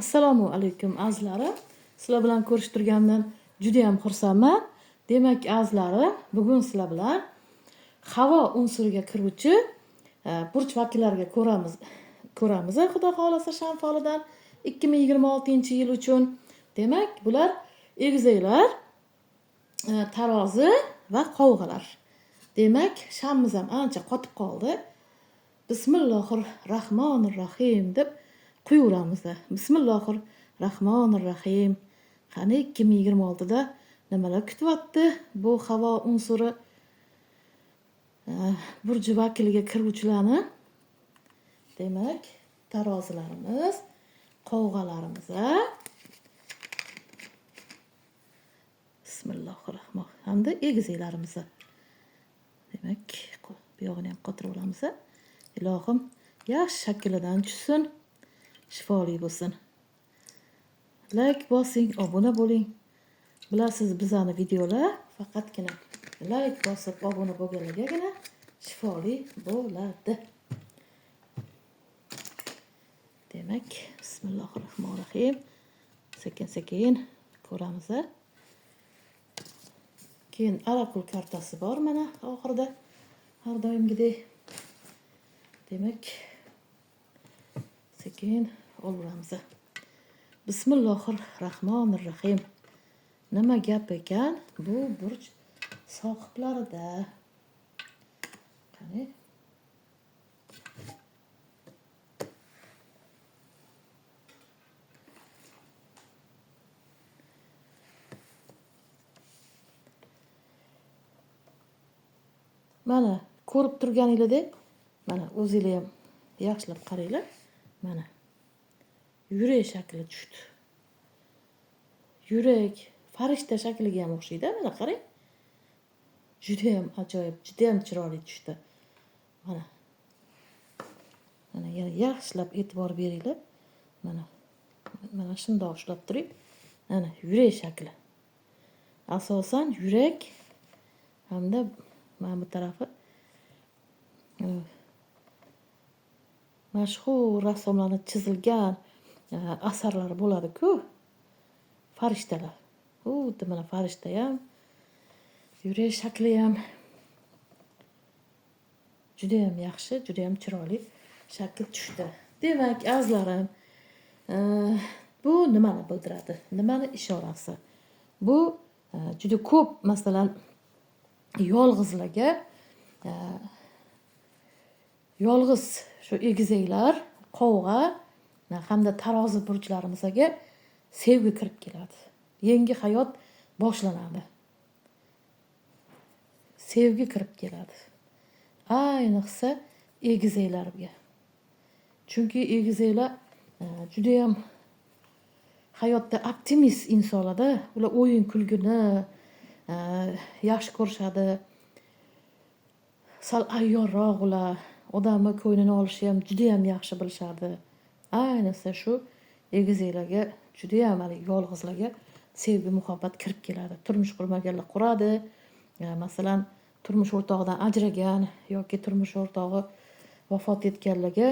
Assalomu alaykum azizlarim. Sizlar bilan ko'rishib turganimdan juda ham xursandman. Demak, azizlarim, bugun sizlar bilan havo unsuriga kiruvchi burch vakillariga ko'ramiz. Xudo xolasa sham folidan 2026-yil uchun. Demak, bular egizaklar, tarozi va qovg'alar. Demak, shamimiz ham ancha qotib qoldi. Bismillahir-rahmanir-rahim deb quyuramiz. Bismillahir-rahmanir-rahim. Qani 2026da nimalar kutyapti? Bu havo unsuri burji vakiliga kiruvchilarni. Demak, tarozilarimiz, qovg'alarimiz. Bismillahir-rahmanir. Hamda egizaklarimiz. Demak, bu yog'ini ham qotirib olamiz. Ilohim yaxshi shaklidan tushsin, shifoli bo'lsin. Like bosing, obuna bo'ling. Bilasiz, bizani videolar faqatgina like bosib obuna bo'lganlargagina shifoli bo'ladi. Demak, bismillahir-rahmanir-rahim. Sekin-sekin ko'ramiz. Keyin orakul kartasi bor mana oxirida. Har doimgidek. Demak, sekin olamiz. Bismillahir-rahmanir-rahim. Nima gap ekan bu burch sohiblarida? Qani? Mana ko'rib turganingizdek, mana o'zingizlar ham yaxshilab qaranglar. Mana yurak shakli tushdi. Yurak farishta shakliga ham o'xshaydi, mana qarang. Juda ham ajoyib, juda ham chiroyli tushdi. Mana. Mana yana yaxshilab e'tibor beringlar. Mana shundoq ushlab turing. Mana yurak shakli. Asosan yurak hamda mana bu tarafi mashhur rassomlarning chizilgan asarlari bo'ladi-ku. Farishtalar. Mana farishta ham, yurak shakli ham juda ham yaxshi, juda ham chiroyli shakl tushdi. Demak, azizlarim, bu nimani bildiradi? Nimani ishorasi? Bu juda ko'p, masalan, yolg'izlarga, yolg'iz shu egizaklar, qovg'a hamda tarozi burchlarimizga sevgi kirib keladi. Yangi hayot boshlanadi. Sevgi kirib keladi. Ayniqsa egizaklarga. Chunki egizaklar juda ham hayotda optimist insonlarda, ular o'yin kulgini yaxshi ko'rishadi. Sal ayyorroq ular, odamni ko'nglini olishni ham juda ham yaxshi bilishadi. Ayniqsa shu egizaklarga, juda ham yolg'izlarga sevgi, muhabbat kirib keladi. Turmush qurmaganlar quradi. Masalan, turmush o'rtog'idan ajragan yoki turmush o'rtog'i vafot etganlarga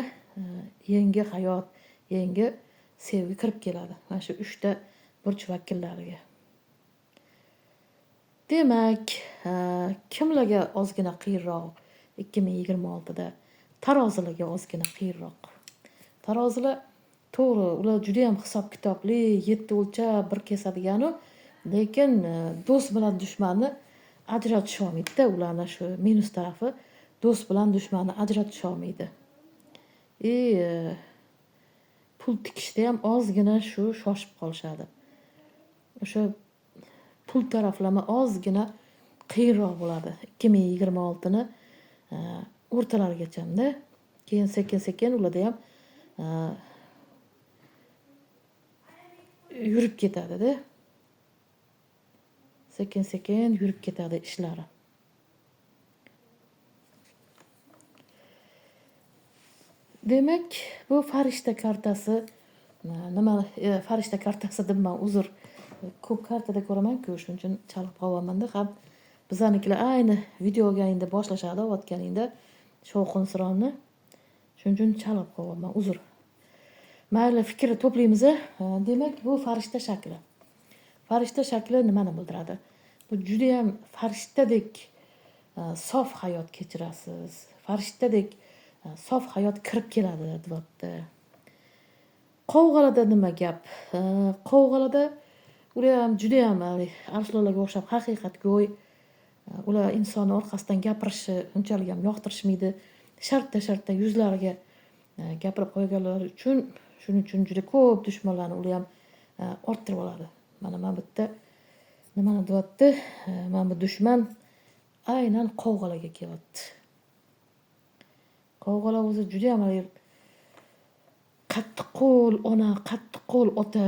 yangi hayot, yangi sevgi kirib keladi. Mana shu 3 ta burch vakillariga. Demak, kimlarga ozgina qiyinroq 2026da? Tarozilarga ozgina qiyinroq. Tarozilar to'g'ri, ular juda ham hisob-kitobli, 7 o'lchab bir kesadiganu, lekin do'st bilan dushmanni ajratish olmaydi-da. Ularni shu minus tarafi, do'st bilan dushmanni ajratish olmaydi. Pul tikishda ham ozgina shu shoshib qolishadi. O'sha pul taraflama ozgina qiyinroq bo'ladi 2026ni o'rtalarigacha-da. Keyin sekin-sekin ularda ham yurib ketadi-da. Sekin-sekin yurib ketadi ishlari. Demak, bu farishta kartasi, nima farishta kartasi debman, uzr. Ko'p kartada ko'raman-ku, shuning uchun chalib qolganman-da. Ham bizanikilar ayni videoga endi boshlashadi, o'tganingda shovqin-suronni. Shuning uchun chalib qolganman, uzr. mayli fikr to'playmiz. Demak, bu farishta shakli. Farishta shakli nimani bildiradi? Bu juda ham farishtadek sof hayot kechirasiz. Farishtadek sof hayot kirib keladi, deyapti. Qovg'alada nima gap? Qovg'alada ular ham juda ham arslonlarga o'xshab haqiqatgo'y. Ular insonni orqasidan gapirishi unchalik ham yoqtirishmaydi. Shartta yuzlariga gapirib qo'yganlari uchun, shuning uchun juda ko'p dushmanlarni ular ham orttirib oladi. Mana bitta nimani deyapti? Mana bu dushman aynan qovg'alarga kelyapti. Qovg'alar o'zi juda ham qattiqqo'l ona, qattiqqo'l ota,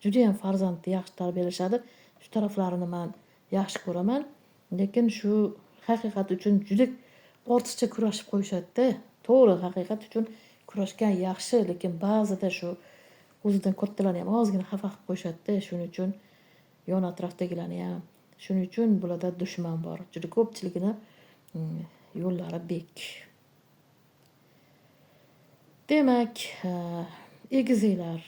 juda ham farzandni yaxshi tarbiyalashadi. Shu taraflarini men yaxshi ko'raman. Lekin shu haqiqat uchun juda ortiqcha kurashib qo'yishadi-da. To'g'ri, haqiqat uchun kurashgan yaxshi, lekin ba'zida shu o'zidan kattalarni ham ozgina xafa qilib qo'yishadi-da. Shuning uchun yon atrofdagilarni ham, shuning uchun bularda dushman bor. Juda ko'pchiligini yo'llari bek. Demak, egizaklar.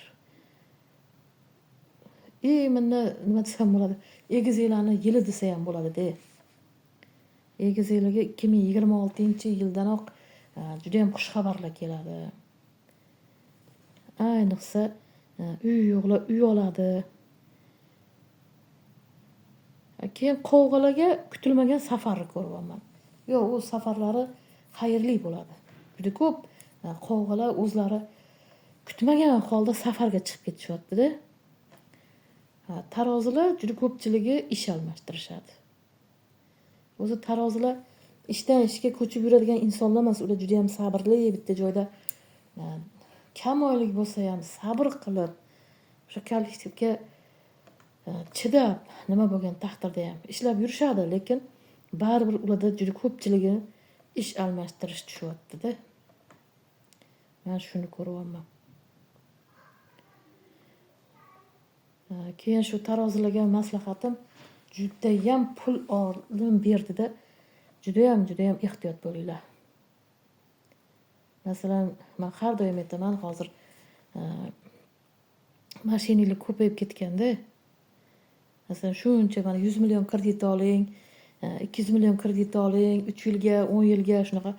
Menda nima desam bo'ladi? Egizaklarni yili desa ham bo'ladi-da. Egizaklarga 2026-yildanoq juda ham xush xabarlar keladi. Ayniqsa uy yo'qlar uy oladi. Keyin qovg'alarga kutilmagan safarni ko'ryapman. Yo'q, u safarlari xayrli bo'ladi. Juda ko'p qovg'alar o'zlari kutmagan holda safarga chiqib ketishyapti-da. Tarozilar juda ko'pchiligi ish almashtirishadi. O'zi tarozilar ishdan ishga ko'chib yuradigan insonlar emas, ular juda ham sabrli, bitta joyda kam oylik bo'lsa ham sabr qilib, o'sha kollektivga chidab, nima bo'lgan taqdirda ham ishlab yurishadi, lekin baribir ularda juda ko'pchiligi ish almashtirish tushyapti-da. Men shuni ko'ryapman. Keyin shu tarozilarga maslahatim, juda ham pul oldim berdida, juda ham ehtiyot bo'linglar. Masalan, men har doim aytaman, hozir mashinalar ko'payib ketganda, masalan, shuncha mana 100 million kredit oling, 200 million kredit oling, 3 yilga, 10 yilga shunaqa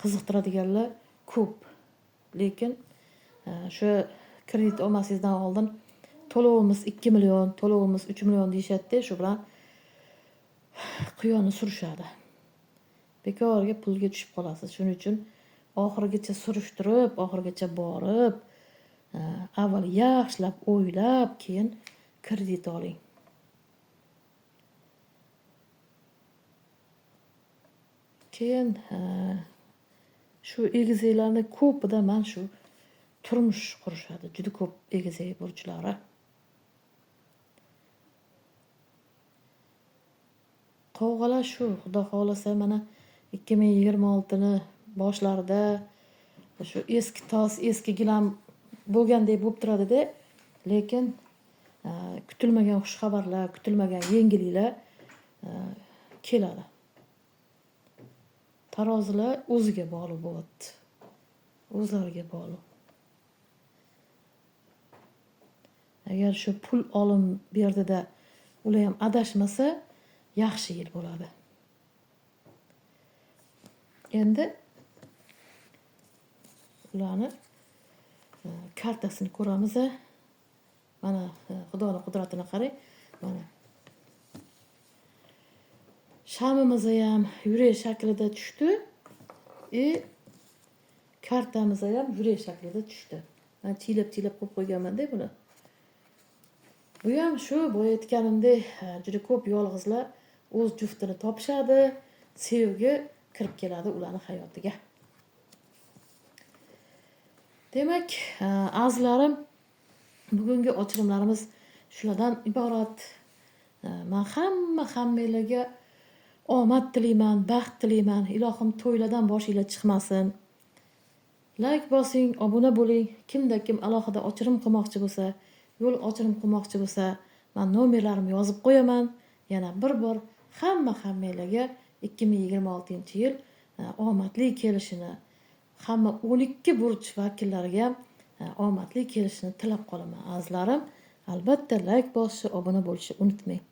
qiziqtiradiganlar ko'p. Lekin shu kredit olmasingizdan oldin to'lovimiz 2 million, to'lovimiz 3 million deyishadi-da, shu bilan quyonni surishadi. Bekorga pulga tushib qolasiz. Shuning uchun oxirigacha surishtirib, oxirigacha borib, avval yaxshilab o'ylab, keyin kredit oling. Keyin shu egizaklarni ko'pida men shu turmush qurishadi. Juda ko'p egizak burchlari. Qovg'alar shu, xudo xolasa mana 2026ni boshlarida shu eski tos, eski gilam bo'lgandek bo'lib turadi-da, lekin kutilmagan xush xabarlar, kutilmagan yengilliklar keladi. Tarozilar o'ziga bog'liq bo'lyapti. O'zlariga bog'liq. Agar shu pul olim berdida ular ham adashmasa, yaxshi yil bo'ladi. Endi ularni kartasini ko'ramiz. Mana Xudoning qudratini qarang. Mana shamimiz ham yurak shaklida tushdi. Kartamiz ham yurak shaklida tushdi. Men chilab qo'yib qo'yganman-da buni. Bu ham shu bo'yayotganimdek juda ko'p yolg'izlar o'z juftini topishadi, sevgi kirib keladi ularning hayotiga. Demak, azizlarim, bugungi ochirimlarimiz shulardan iborat. Men hammanglarga omad tilayman, baxt tilayman. Ilohim to'ylardan boshinglar chiqmasin. Like bosing, obuna bo'ling. Kim alohida ochirim qilmoqchi bo'lsa, yo'l ochirim qilmoqchi bo'lsa, men nomerlarimni yozib qo'yaman. Yana bir bor hammanglarga 2026-yil omadli kelishini, hamma 12 burch vakillariga ham omadli kelishini tilab qolaman azizlarim. Albatta like bosishni, obuna bo'lishni unutmang.